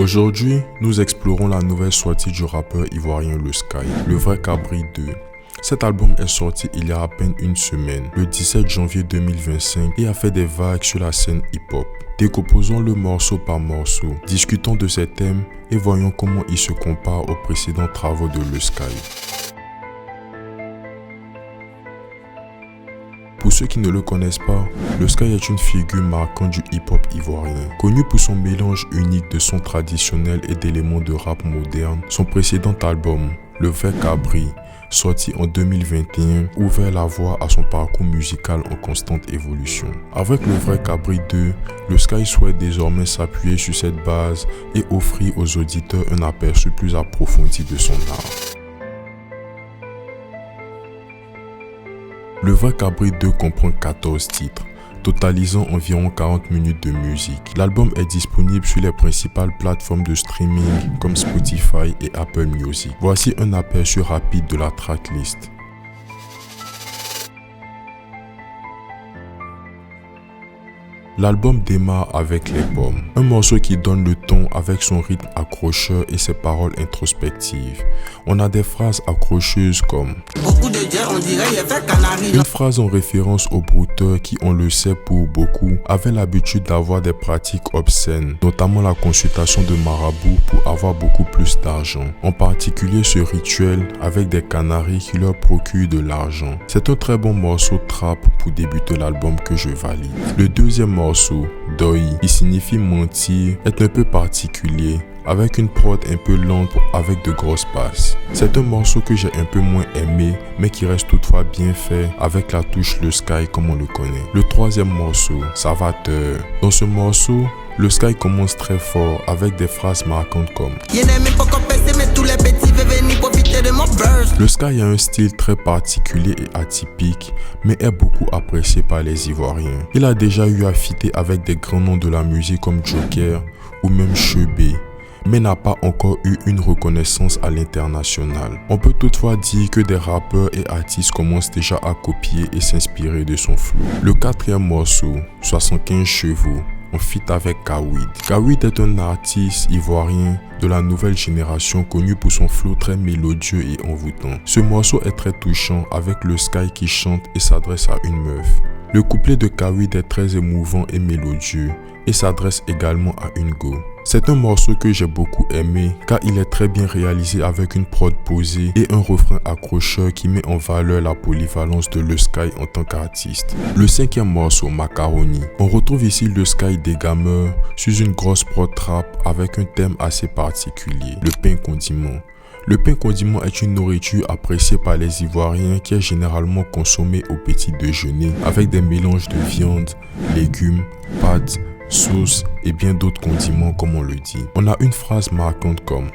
Aujourd'hui, nous explorons la nouvelle sortie du rappeur ivoirien Le Sky, Le Vrai Cabri 2. Cet album est sorti il y a à peine une semaine, le 17 janvier 2025, et a fait des vagues sur la scène hip-hop. Décomposons-le morceau par morceau, discutons de ces thèmes et voyons comment ils se comparent aux précédents travaux de Le Sky. Pour ceux qui ne le connaissent pas, Le Sky est une figure marquante du hip-hop ivoirien. Connu pour son mélange unique de sons traditionnels et d'éléments de rap moderne, son précédent album, Le Vrai Cabri, sorti en 2021, ouvert la voie à son parcours musical en constante évolution. Avec Le Vrai Cabri 2, Le Sky souhaite désormais s'appuyer sur cette base et offrir aux auditeurs un aperçu plus approfondi de son art. Le Vrai Cabri 2 comprend 14 titres, totalisant environ 40 minutes de musique. L'album est disponible sur les principales plateformes de streaming comme Spotify et Apple Music. Voici un aperçu rapide de la tracklist. L'album démarre avec Les Pommes, un morceau qui donne le ton avec son rythme accrocheur et ses paroles introspectives. On a des phrases accrocheuses comme une phrase en référence aux brouteurs qui, on le sait pour beaucoup, avaient l'habitude d'avoir des pratiques obscènes, notamment la consultation de marabouts pour avoir beaucoup plus d'argent. En particulier ce rituel avec des canaris qui leur procurent de l'argent. C'est un très bon morceau trap pour débuter l'album que je valide. Le deuxième morceau, Doi, qui signifie mentir, est un peu particulier, avec une prod un peu lente avec de grosses passes. C'est un morceau que j'ai un peu moins aimé, mais qui reste toutefois bien fait avec la touche Le Sky comme on le connaît. Le troisième morceau, Salvateur. Dans ce morceau, Le Sky commence très fort avec des phrases marquantes comme Le Sky a un style très particulier et atypique, mais est beaucoup apprécié par les Ivoiriens. Il a déjà eu à fitter avec des grands noms de la musique comme Joker ou même Chebé, mais n'a pas encore eu une reconnaissance à l'international. On peut toutefois dire que des rappeurs et artistes commencent déjà à copier et s'inspirer de son flow. Le quatrième morceau, 75 chevaux, on fit avec Kawid. Kawid est un artiste ivoirien de la nouvelle génération connu pour son flow très mélodieux et envoûtant. Ce morceau est très touchant avec Le Sky qui chante et s'adresse à une meuf. Le couplet de Kawid est très émouvant et mélodieux et s'adresse également à une go. C'est un morceau que j'ai beaucoup aimé car il est très bien réalisé avec une prod posée et un refrain accrocheur qui met en valeur la polyvalence de Le Sky en tant qu'artiste. Le cinquième morceau, Macaroni. On retrouve ici Le Sky des gamers sur une grosse prod trap avec un thème assez particulier, le pain condiment. Le pain condiment est une nourriture appréciée par les Ivoiriens qui est généralement consommée au petit déjeuner avec des mélanges de viande, légumes, pâtes, sauce et bien d'autres condiments comme on le dit. On a une phrase marquante comme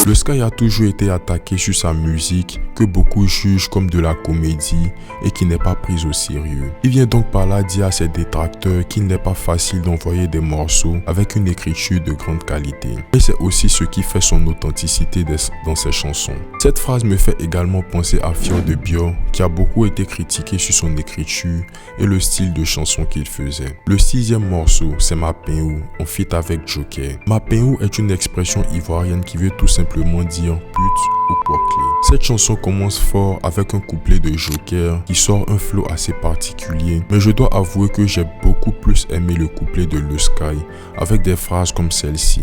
Le Sky a toujours été attaqué sur sa musique que beaucoup jugent comme de la comédie et qui n'est pas prise au sérieux. Il vient donc par là dire à ses détracteurs qu'il n'est pas facile d'envoyer des morceaux avec une écriture de grande qualité. Et c'est aussi ce qui fait son authenticité dans ses chansons. Cette phrase me fait également penser à Fior de Bio qui a beaucoup été critiqué sur son écriture et le style de chanson qu'il faisait. Le sixième morceau, c'est Mapéou, on fit avec Joker. Mapéou est une expression ivoirienne qui veut tout simplement dire pute ou poiclé. Cette chanson commence fort avec un couplet de Joker qui sort un flow assez particulier, mais je dois avouer que j'ai beaucoup plus aimé le couplet de Le Sky avec des phrases comme celle-ci.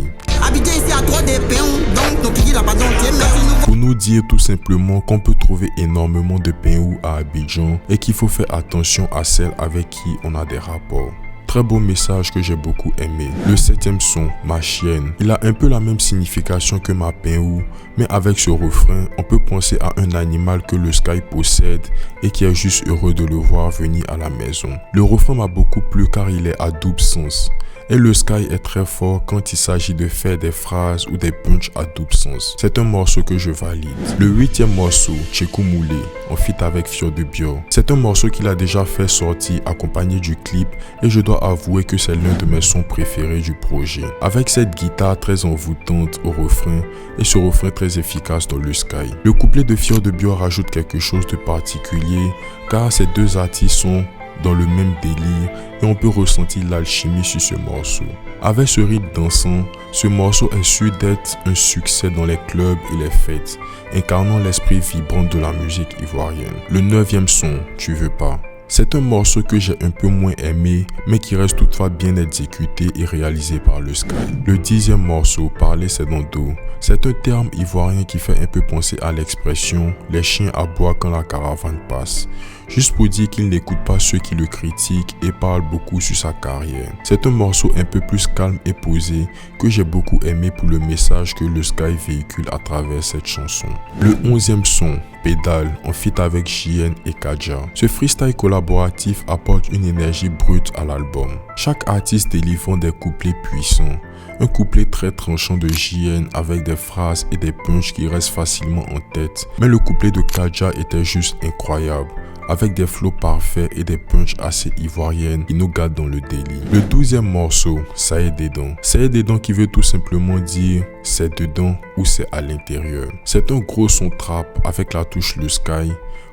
Pour nous dire tout simplement qu'on peut trouver énormément de pain à Abidjan et qu'il faut faire attention à celle avec qui on a des rapports. Très beau message que j'ai beaucoup aimé. Le septième son, Ma chienne. Il a un peu la même signification que Ma Pain-ou, mais avec ce refrain, on peut penser à un animal que Le Sky possède et qui est juste heureux de le voir venir à la maison. Le refrain m'a beaucoup plu car il est à double sens. Et Le Sky est très fort quand il s'agit de faire des phrases ou des punchs à double sens. C'est un morceau que je valide. Le huitième morceau, Tchekou Moulé, en feat avec Fior de Bio. C'est un morceau qu'il a déjà fait sortir accompagné du clip et je dois avouer que c'est l'un de mes sons préférés du projet. Avec cette guitare très envoûtante au refrain et ce refrain très efficace dans Le Sky. Le couplet de Fior de Bio rajoute quelque chose de particulier car ces deux artistes sont dans le même délire et on peut ressentir l'alchimie sur ce morceau. Avec ce rythme dansant, ce morceau est sûr d'être un succès dans les clubs et les fêtes, incarnant l'esprit vibrant de la musique ivoirienne. Le 9e son, Tu veux pas. C'est un morceau que j'ai un peu moins aimé, mais qui reste toutefois bien exécuté et réalisé par le Sky. Le 10e morceau, Parler c'est dans le dos. C'est un terme ivoirien qui fait un peu penser à l'expression « les chiens aboient quand la caravane passe ». Juste pour dire qu'il n'écoute pas ceux qui le critiquent et parle beaucoup sur sa carrière. C'est un morceau un peu plus calme et posé que j'ai beaucoup aimé pour le message que le Sky véhicule à travers cette chanson. Le 11e son, Pédale, en feat avec JN et Kadja. Ce freestyle collaboratif apporte une énergie brute à l'album. Chaque artiste délivrant des couplets puissants. Un couplet très tranchant de JN avec des phrases et des punchs qui restent facilement en tête. Mais le couplet de Kadja était juste incroyable, avec des flows parfaits et des punchs assez ivoiriennes qui nous gardent dans le délire. Le 12e morceau, Ça est dedans. Ça est dedans qui veut tout simplement dire c'est dedans ou c'est à l'intérieur. C'est un gros son trap avec la touche Le Sky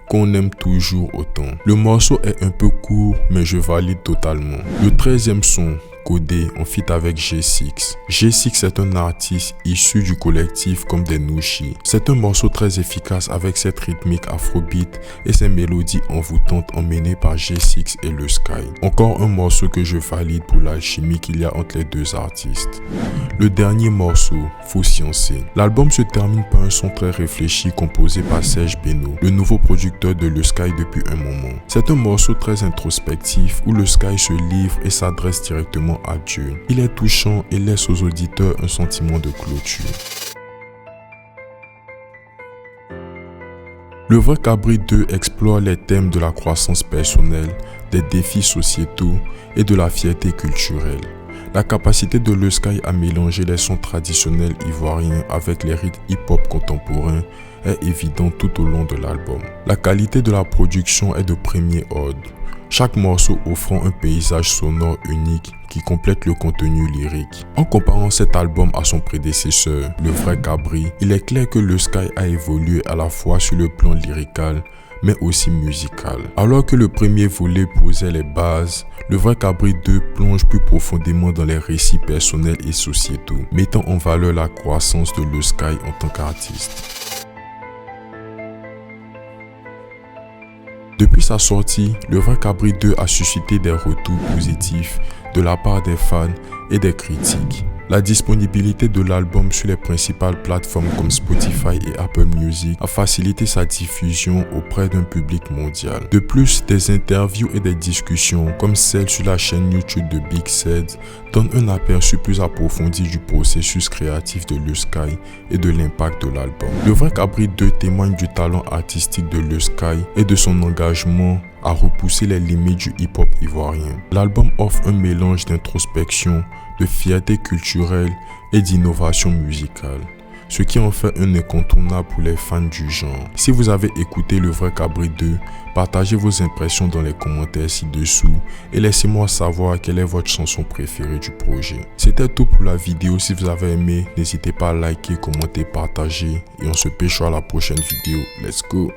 qu'on aime toujours autant. Le morceau est un peu court mais je valide totalement. Le 13e son, Codé, en feat avec G6. G6 est un artiste issu du collectif comme des Nushi. C'est un morceau très efficace avec cette rythmique afrobeat et ses mélodies envoûtantes emmenées par G6 et le Sky. Encore un morceau que je valide pour l'alchimie qu'il y a entre les deux artistes. Le dernier morceau, Faut sciencer. L'album se termine par un son très réfléchi composé par Serge Beno, le nouveau producteur de le Sky depuis un moment. C'est un morceau très introspectif où le Sky se livre et s'adresse directement à Dieu. Il est touchant et laisse aux auditeurs un sentiment de clôture. Le Vrai Cabri 2 explore les thèmes de la croissance personnelle, des défis sociétaux et de la fierté culturelle. La capacité de le Sky à mélanger les sons traditionnels ivoiriens avec les rythmes hip-hop contemporains est évidente tout au long de l'album. La qualité de la production est de premier ordre. Chaque morceau offrant un paysage sonore unique qui complète le contenu lyrique. En comparant cet album à son prédécesseur, Le Vrai Cabri, il est clair que le Sky a évolué à la fois sur le plan lyrical, mais aussi musical. Alors que le premier volet posait les bases, Le Vrai Cabri 2 plonge plus profondément dans les récits personnels et sociétaux, mettant en valeur la croissance de le Sky en tant qu'artiste. Depuis sa sortie, Le Vrai Cabri 2 a suscité des retours positifs de la part des fans et des critiques. La disponibilité de l'album sur les principales plateformes comme Spotify et Apple Music a facilité sa diffusion auprès d'un public mondial. De plus, des interviews et des discussions comme celle sur la chaîne YouTube de Big Zed donnent un aperçu plus approfondi du processus créatif de le Sky et de l'impact de l'album. Le Vrai Cabri 2 témoigne du talent artistique de le Sky et de son engagement à repousser les limites du hip-hop ivoirien. L'album offre un mélange d'introspection, de fierté culturelle et d'innovation musicale, ce qui en fait un incontournable pour les fans du genre. Si vous avez écouté Le Vrai Cabri 2, partagez vos impressions dans les commentaires ci-dessous et laissez-moi savoir quelle est votre chanson préférée du projet. C'était tout pour la vidéo. Si vous avez aimé, n'hésitez pas à liker, commenter, partager et on se pêche à la prochaine vidéo. Let's go!